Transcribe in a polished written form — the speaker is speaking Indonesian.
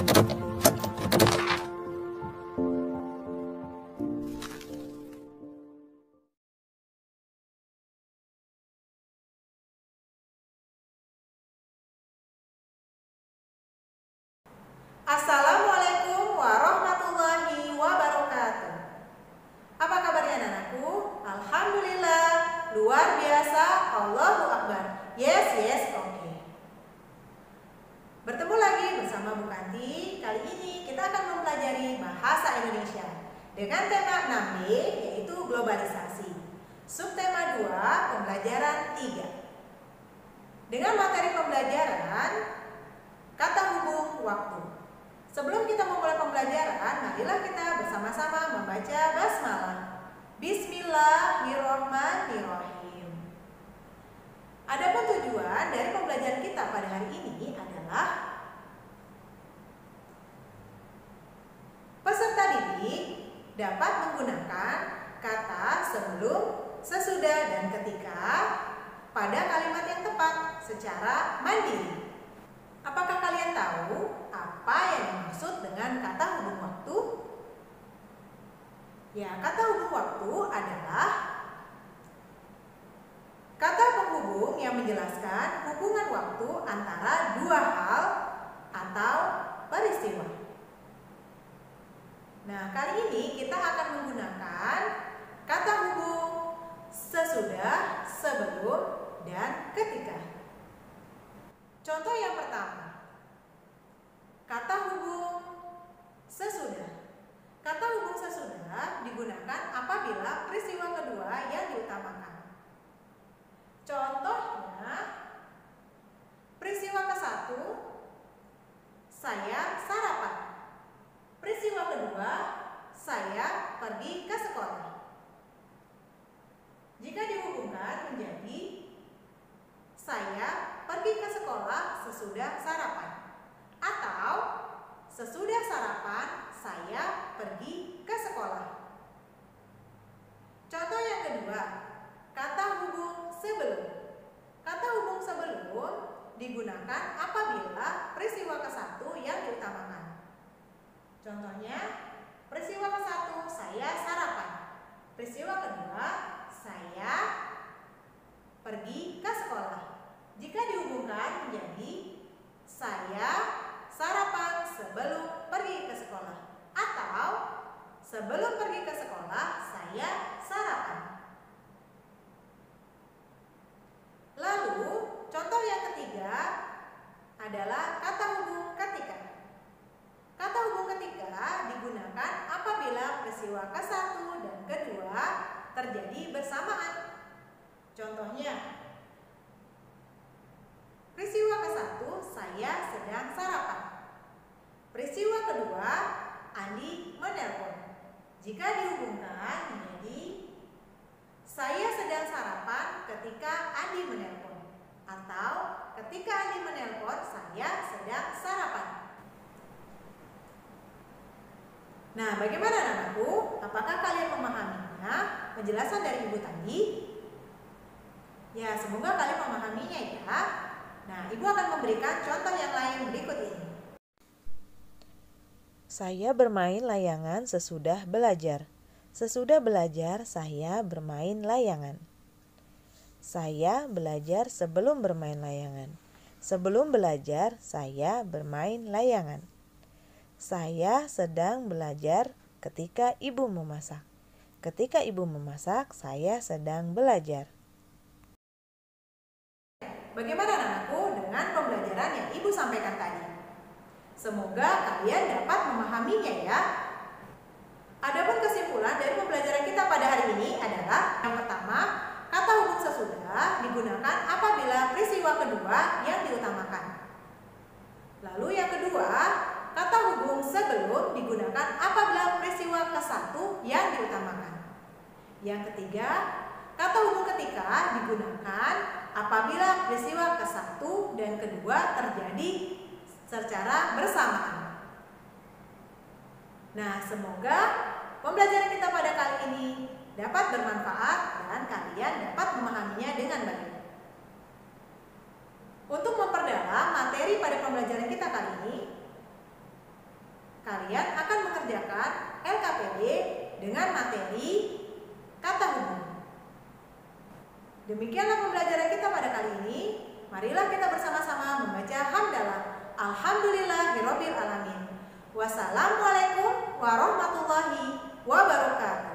Assalamualaikum warahmatullahi wabarakatuh. Apa kabarnya anak-anakku? Alhamdulillah, luar biasa, Allahu Akbar. Yes, oke. Bertemu lagi bersama Bu Kanti. Kali ini kita akan mempelajari bahasa Indonesia dengan tema 6D, yaitu globalisasi. Subtema 2, pembelajaran 3. Dengan materi pembelajaran kata hubung waktu. Sebelum kita memulai pembelajaran, marilah kita bersama-sama membaca basmalah. Bismillahirrahmanirrahim. Adapun tujuan dari pembelajaran kita pada hari ini adalah peserta didik dapat menggunakan kata sebelum, sesudah, dan ketika pada kalimat yang tepat secara mandiri. Apakah kalian tahu apa yang dimaksud dengan kata hubung waktu? Ya, kata hubung waktu adalah kata penghubung yang menjelaskan hubungan waktu antara dua hal atau peristiwa. Nah, kali ini kita akan menggunakan kata hubung sesudah, sebelum, dan ketika. Contoh yang pertama, kata hubung sesudah. Kata hubung sesudah digunakan apabila peristiwa kedua yang diutamakan. Contohnya, peristiwa ke-1, saya sarapan. Peristiwa kedua, saya pergi ke sekolah. Jika dihubungkan menjadi saya pergi ke sekolah sesudah sarapan, atau sesudah sarapan saya pergi ke sekolah. Contoh yang kedua, kata hubung sebelum. Kata hubung sebelum digunakan apabila peristiwa ke-1 yang diutamakan. Contohnya, peristiwa ke-1 saya sarapan. Peristiwa kedua saya pergi ke sekolah. Jika dihubungkan menjadi saya sarapan sebelum pergi ke sekolah, atau sebelum pergi ke sekolah saya sarapan. Lalu contoh yang ketiga adalah kata hubung ketika. Kata hubung ketika digunakan apabila peristiwa ke-1 dan kedua terjadi bersamaan. Contohnya, peristiwa ke-1 saya sedang sarapan. Peristiwa kedua Andi menelpon. Jika dihubungkan menjadi saya sedang sarapan ketika Andi menelpon, atau ketika Andi menelpon saya sedang sarapan. Nah, bagaimana anak-anakku? Apakah kalian memahaminya penjelasan dari Ibu tadi? Ya, semoga kalian memahaminya ya. Nah, Ibu akan memberikan contoh yang lain berikut ini. Saya bermain layangan sesudah belajar. Sesudah belajar, saya bermain layangan. Saya belajar sebelum bermain layangan. Sebelum belajar, saya bermain layangan. Saya sedang belajar ketika ibu memasak. Ketika ibu memasak, saya sedang belajar. Bagaimana anak-anakku dengan pembelajaran yang Ibu sampaikan tadi? Semoga kalian dapat memahaminya ya. Adapun kesimpulan dari pembelajaran kita pada hari ini adalah yang pertama, kata hubung sesudah digunakan apabila peristiwa kedua yang diutamakan. Lalu yang kedua, kata hubung sebelum digunakan apabila peristiwa ke-1 yang diutamakan. Yang ketiga, kata hubung ketika digunakan apabila peristiwa ke-1 dan kedua terjadi secara bersamaan. Nah, semoga pembelajaran kita pada kali ini dapat bermanfaat dan kalian dapat memahaminya dengan baik. Untuk memperdalam materi pada pembelajaran kita kali ini, kalian akan mengerjakan LKPD dengan materi kata hubung. Demikianlah pembelajaran kita pada kali ini. Marilah kita bersama-sama membaca hamdalah. Alhamdulillahirabbil alamin. Wassalamualaikum warahmatullahi wabarakatuh.